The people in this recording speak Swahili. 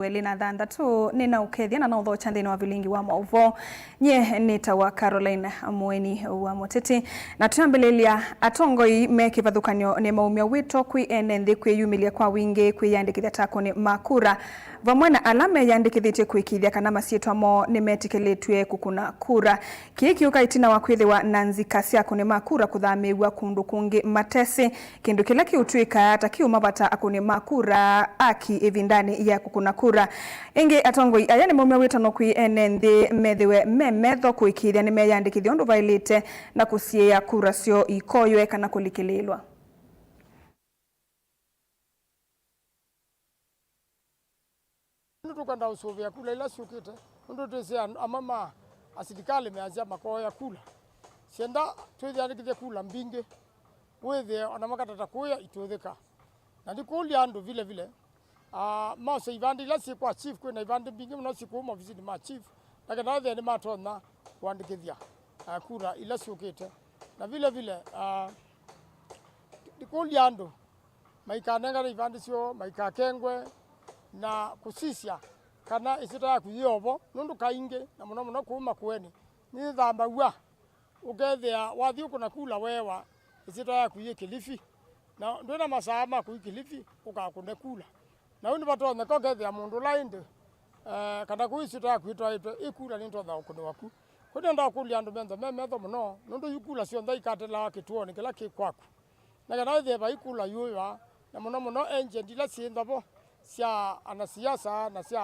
Welina dhanda tu nina ukethia na naudho chandini wa vilingi wa mauvo nye nita wa Caroline Mweni wa Moteti na tuambelelia atongoi meki vadhukanyo ni maumia wito kui enenthi kui yumilia kwa wingi kui yandikithia tako ni makura vamwena alame yandikithite kui kithia kana masietu amo ni metikiletue kukuna kura kiki ukaitina wa kwithi wa Nanzi Kasiako ni makura kuthamiwa kundu kungi matesi kindu kila kiutuika atakiu mabata akuni makura aki evindani ya kukuna kura ingi atongoi aya ni maumia wito no kui enenthi methiwe memetho kuikithia ni meyandikithia undu vailite na kusiea kura sio ikoywe kana kulikililwa. Ndu kwenda usuvia kula ila siukite ndu tusia amama asidikali meazia makoya kula sienda tuthi andikithia kula mbinge wethe ona makatata kuya ituthika na ndikuli andu vile vile mase ivandi ila si kwa chief kwena ivandi mbinge mno sikuma ofisini ma chief lakini thathe ni matona kuandikithia kura ila siukite na vile vile ndikuli andu maikanenga ivandi sio maikakengwe na kusisia kana isita ya kuyovo nundu kainge na muno kuuma kweni ni thamba wa ukethia wathi ukuna kula wewa isita ya kuye Kilifi na ndona masama ku Kilifi ukakune kula na undi batone ko kethia mundu lainde kana ku isita ya kuitwa ikula ni ntotha ukune waku kune nda kulia andu mentho memetho muno nundu yukula sio nda ikatela kituoni kila kikwaku na kana the ba ikula yuwa na muno engine dila siendabo sia anasiasa na sia